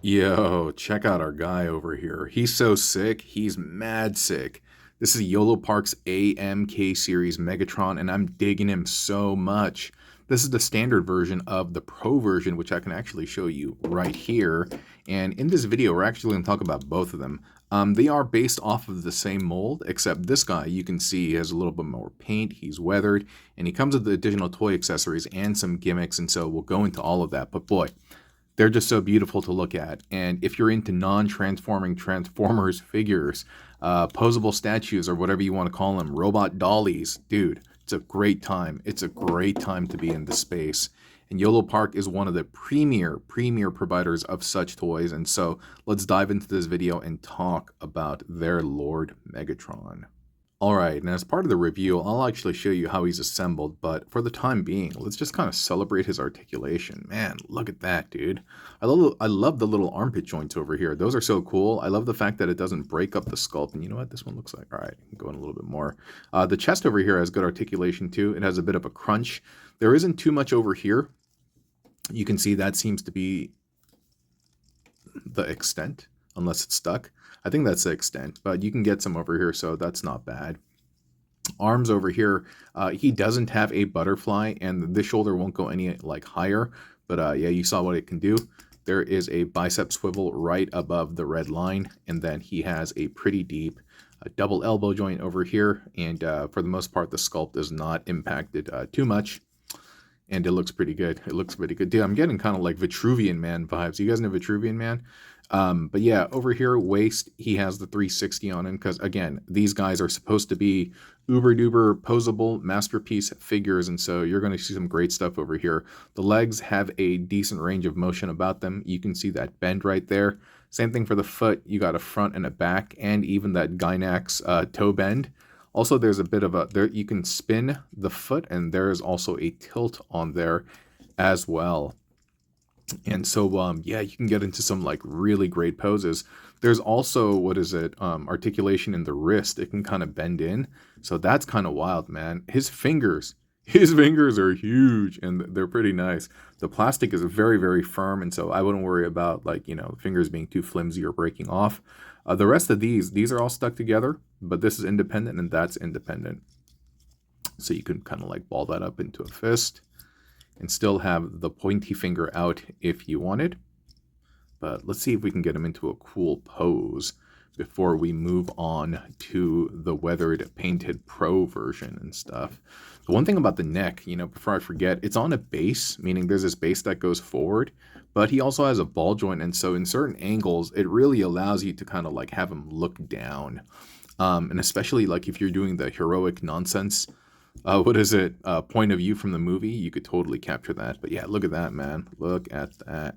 Yo, check out our guy over here. He's so sick. He's mad sick. This is Yolopark's AMK series Megatron, and I'm digging him so much. This is the standard version of the Pro version, which I can actually show you right here. And in this video, we're actually going to talk about both of them. They are based off of the same mold, except this guy, you can see, he has a little bit more paint, he's weathered, and he comes with the additional toy accessories and some gimmicks, and so we'll go into all of that. But boy, they're just so beautiful to look at. And if you're into non-transforming Transformers figures, posable statues, or whatever you want to call them, robot dollies, dude, it's a great time. It's a great time to be in the space. And Yolopark is one of the premier providers of such toys. And so let's dive into this video and talk about their Lord Megatron. Alright, and as part of the review, I'll actually show you how he's assembled, but for the time being, let's just kind of celebrate his articulation. Man, look at that, dude. I love the little armpit joints over here. Those are so cool. I love the fact that it doesn't break up the sculpt, and you know what this one looks like? Alright, go in a little bit more. The chest over here has good articulation too. It has a bit of a crunch. There isn't too much over here. You can see that seems to be the extent, unless it's stuck. I think that's the extent, but you can get some over here, so that's not bad. Arms over here, he doesn't have a butterfly, and this shoulder won't go any like higher, but yeah, you saw what it can do. There is a bicep swivel right above the red line, and then he has a pretty deep double elbow joint over here, and for the most part, the sculpt is not impacted too much. And it looks pretty good. It looks pretty good. Dude, I'm getting kind of like Vitruvian Man vibes. You guys know Vitruvian Man? But yeah, over here, waist, he has the 360 on him because, again, these guys are supposed to be uber-duper posable masterpiece figures, and so you're going to see some great stuff over here. The legs have a decent range of motion about them. You can see that bend right there. Same thing for the foot. You got a front and a back, and even that Gynax toe bend. Also, there's a bit of a, there you can spin the foot, and there is also a tilt on there as well. And so, yeah, you can get into some like really great poses. There's also, what is it, articulation in the wrist. It can kind of bend in. So that's kind of wild, man. His fingers are huge, and they're pretty nice. The plastic is very firm, and so I wouldn't worry about, like, you know, fingers being too flimsy or breaking off. The rest of these are all stuck together, but this is independent and that's independent. So you can kind of like ball that up into a fist and still have the pointy finger out if you wanted. But let's see if we can get him into a cool pose before we move on to the weathered painted Pro version and stuff. The one thing about the neck, you know, before I forget, it's on a base, meaning there's this base that goes forward, but he also has a ball joint, and so in certain angles, it really allows you to kind of like have him look down. And especially like if you're doing the heroic nonsense, point of view from the movie, you could totally capture that. But yeah, look at that, man. Look at that.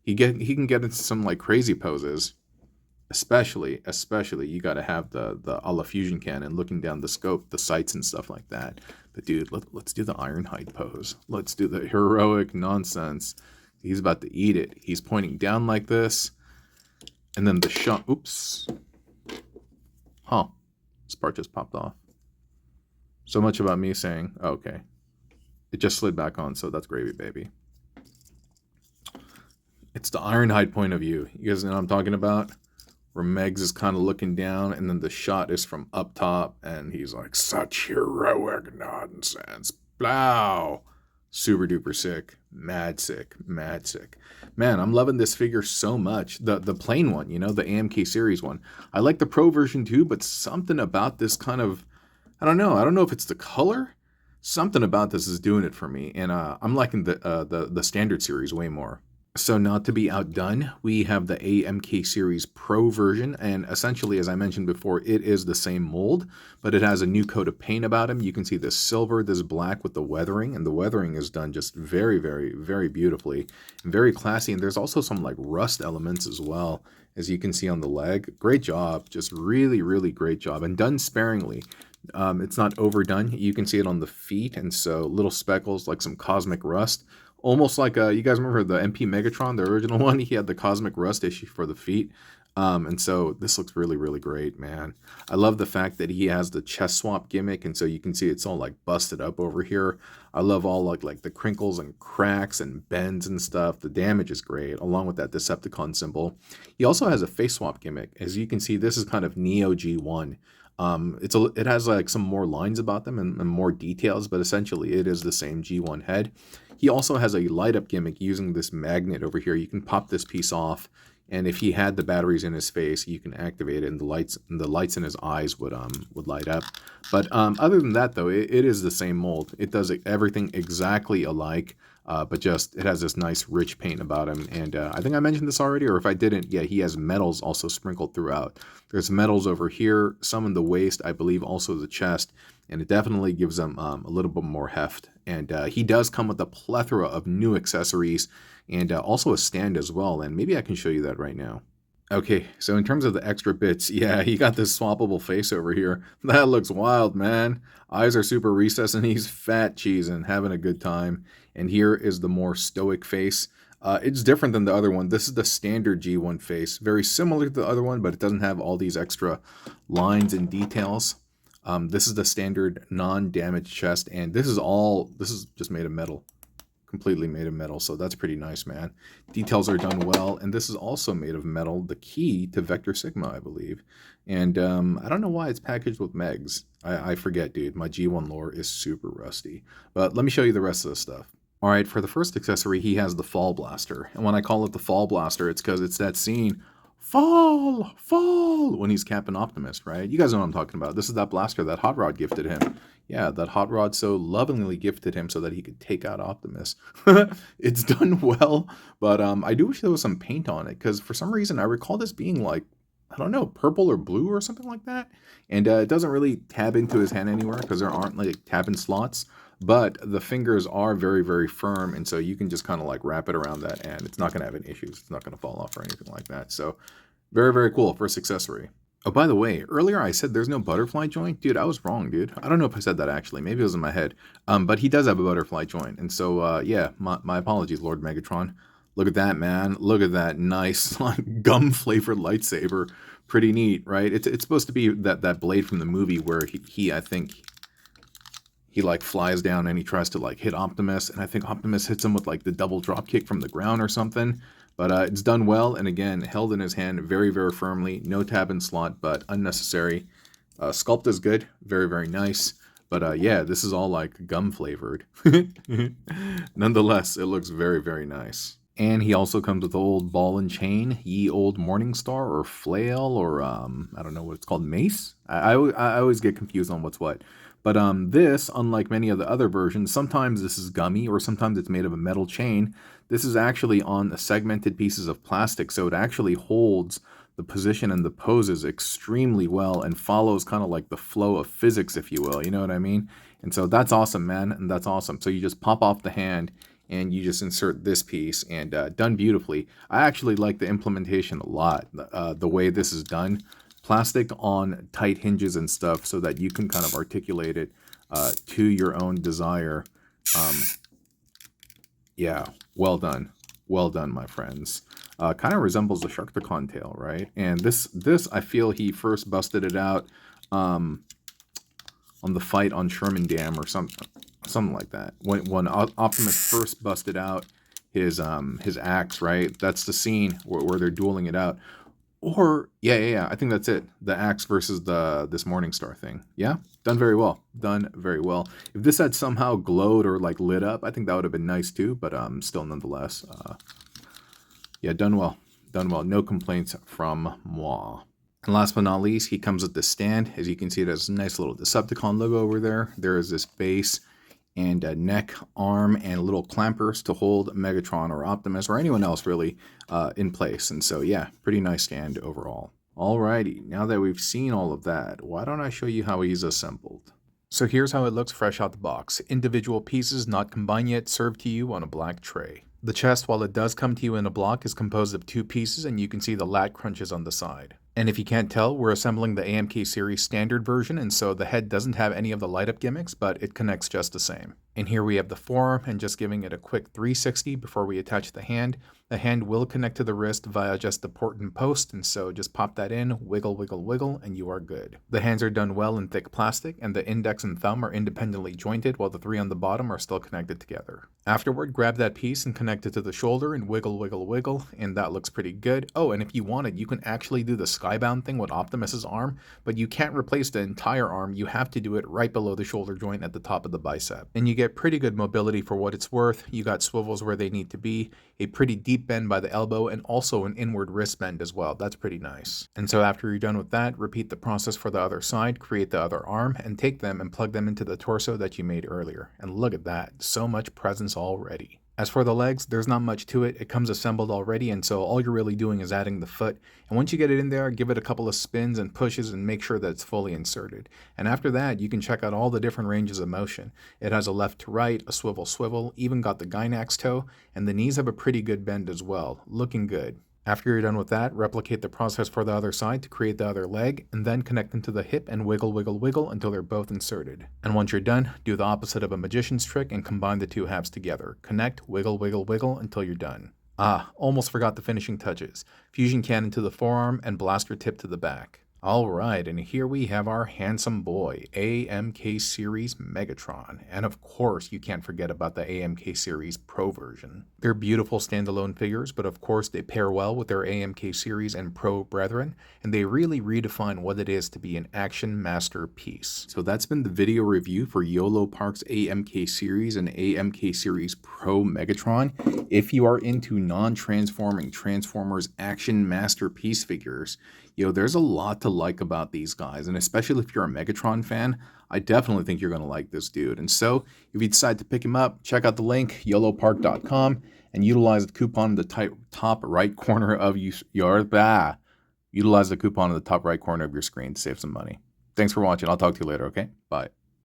He can get into some like crazy poses. Especially, you got to have the a la fusion cannon looking down the scope, the sights and stuff like that. But dude, let's do the Ironhide pose. Let's do the heroic nonsense. He's about to eat it. He's pointing down like this. And then the shot, oops. Huh. This part just popped off. So much about me saying, oh, okay. It just slid back on, so that's gravy, baby. It's the Ironhide point of view. You guys know what I'm talking about? Where Megs is kind of looking down, and then the shot is from up top, and he's like, such heroic nonsense. Blow. Super duper sick. Mad sick. Man, I'm loving this figure so much. The plain one, you know, the AMK series one. I like the Pro version too, but something about this kind of, I don't know if it's the color. Something about this is doing it for me, and I'm liking the standard series way more. So not to be outdone, we have the AMK series Pro version, and essentially, as I mentioned before, it is the same mold, but it has a new coat of paint about him. You can see this silver, this black with the weathering, and the weathering is done just very beautifully, and very classy, and there's also some like rust elements as well, as you can see on the leg. Great job, just really great job, and done sparingly. It's not overdone. You can see it on the feet, and so little speckles like some cosmic rust. Almost like, you guys remember the MP Megatron, the original one? He had the cosmic rust issue for the feet. And so this looks really, really great, man. I love the fact that he has the chest swap gimmick, and so you can see it's all like busted up over here. I love all like the crinkles and cracks and bends and stuff. The damage is great, along with that Decepticon symbol. He also has a face swap gimmick. As you can see, this is kind of Neo G1. It has like some more lines about them and more details, but essentially it is the same G1 head. He also has a light up gimmick using this magnet over here. You can pop this piece off, and if he had the batteries in his face, you can activate it, and the lights in his eyes would light up. But other than that, though, it is the same mold. It does everything exactly alike, but just it has this nice rich paint about him. And I think I mentioned this already, or if I didn't, yeah, he has metals also sprinkled throughout. There's metals over here, some in the waist, I believe, also the chest, and it definitely gives him a little bit more heft. And he does come with a plethora of new accessories, and also a stand as well, and maybe I can show you that right now. Okay, so in terms of the extra bits, yeah, he got this swappable face over here. That looks wild, man. Eyes are super recessed, and he's fat cheesing, having a good time. And here is the more stoic face. It's different than the other one. This is the standard G1 face. Very similar to the other one, but it doesn't have all these extra lines and details. This is the standard non-damaged chest, and this is just made of metal. Completely made of metal, so that's pretty nice, man. Details are done well, and this is also made of metal, the key to Vector Sigma, I believe. And I don't know why it's packaged with Megs. I forget, dude. My G1 lore is super rusty. But let me show you the rest of the stuff. All right, for the first accessory, he has the Fall Blaster. And when I call it the Fall Blaster, it's because it's that scene, fall, fall, when he's Captain Optimus, right? You guys know what I'm talking about. This is that blaster that Hot Rod gifted him. Yeah, that Hot Rod so lovingly gifted him so that he could take out Optimus. It's done well, but I do wish there was some paint on it, because for some reason I recall this being like, I don't know, purple or blue or something like that. And it doesn't really tab into his hand anywhere because there aren't like tab-in slots. But the fingers are very, very firm, and so you can just kind of like wrap it around that, and it's not going to have any issues. It's not going to fall off or anything like that. So very, very cool first accessory. Oh, by the way, earlier I said there's no butterfly joint. Dude, I was wrong, dude. I don't know if I said that actually. Maybe it was in my head. But he does have a butterfly joint. And so, yeah, my apologies, Lord Megatron. Look at that, man. Look at that nice like, gum-flavored lightsaber. Pretty neat, right? It's supposed to be that blade from the movie where I think he like flies down and he tries to like hit Optimus, and I think Optimus hits him with like the double drop kick from the ground or something. But it's done well, and again, held in his hand very, very firmly. No tab-in slot, but unnecessary. Sculpt is good. Very, very nice. But yeah, this is all like gum flavored. Nonetheless, it looks very, very nice. And he also comes with the old ball and chain, ye old Morning Star, or flail, or I don't know what it's called, mace? I always get confused on what's what. But this, unlike many of the other versions, sometimes this is gummy or sometimes it's made of a metal chain. This is actually on segmented pieces of plastic, so it actually holds the position and the poses extremely well and follows kind of like the flow of physics, if you will. You know what I mean? And so that's awesome, man, and that's awesome. So you just pop off the hand and you just insert this piece, and done beautifully. I actually like the implementation a lot, the way this is done. Plastic on tight hinges and stuff so that you can kind of articulate it to your own desire. Yeah, well done. Well done, my friends. Kind of resembles the Sharkticon tail, right? And this I feel he first busted it out on the fight on Sherman Dam or something like that. When Optimus first busted out his axe, right? That's the scene where they're dueling it out. Or yeah, I think that's it. The axe versus this Morningstar thing. Yeah, done very well. Done very well. If this had somehow glowed or like lit up, I think that would have been nice too. But still, nonetheless, yeah, done well. Done well. No complaints from moi. And last but not least, he comes with the stand. As you can see, it has a nice little Decepticon logo over there. There is this base and a neck, arm, and little clampers to hold Megatron or Optimus or anyone else really in place. And so, yeah, pretty nice stand overall. Alrighty, now that we've seen all of that, why don't I show you how he's assembled? So here's how it looks fresh out the box. Individual pieces not combined yet served to you on a black tray. The chest, while it does come to you in a block, is composed of 2 pieces, and you can see the lat crunches on the side. And if you can't tell, we're assembling the AMK series standard version, and so the head doesn't have any of the light up gimmicks, but it connects just the same. And here we have the forearm, and just giving it a quick 360 before we attach the hand. The hand will connect to the wrist via just the port and post, and so just pop that in, wiggle, wiggle, wiggle, and you are good. The hands are done well in thick plastic, and the index and thumb are independently jointed while the three on the bottom are still connected together. Afterward, grab that piece and connect it to the shoulder and wiggle, wiggle, wiggle, and that looks pretty good. Oh, and if you wanted, you can actually do the skybound thing with Optimus's arm, but you can't replace the entire arm. You have to do it right below the shoulder joint at the top of the bicep. And you get pretty good mobility for what it's worth. You got swivels where they need to be, a pretty deep bend by the elbow, and also an inward wrist bend as well. That's pretty nice. And so after you're done with that, repeat the process for the other side, create the other arm, and take them and plug them into the torso that you made earlier. And look at that, so much presence already. As for the legs, there's not much to it. It comes assembled already, and so all you're really doing is adding the foot. And once you get it in there, give it a couple of spins and pushes and make sure that it's fully inserted. And after that, you can check out all the different ranges of motion. It has a left to right, a swivel swivel, even got the gynax toe, and the knees have a pretty good bend as well. Looking good. After you're done with that, replicate the process for the other side to create the other leg, and then connect them to the hip and wiggle, wiggle, wiggle until they're both inserted. And once you're done, do the opposite of a magician's trick and combine the two halves together. Connect, wiggle, wiggle, wiggle until you're done. Almost forgot the finishing touches. Fusion cannon to the forearm and blaster tip to the back. Alright, and here we have our handsome boy, AMK Series Megatron. And of course, you can't forget about the AMK Series Pro version. They're beautiful standalone figures, but of course they pair well with their AMK Series and Pro brethren, and they really redefine what it is to be an action masterpiece. So that's been the video review for Yolopark's AMK Series and AMK Series Pro Megatron. If you are into non-transforming Transformers action masterpiece figures, there's a lot to like about these guys, and especially if you're a Megatron fan, I definitely think you're going to like this dude. And so, if you decide to pick him up, check out the link, yolopark.com, and utilize the coupon in the top right corner of Utilize the coupon in the top right corner of your screen to save some money. Thanks for watching. I'll talk to you later, okay? Bye.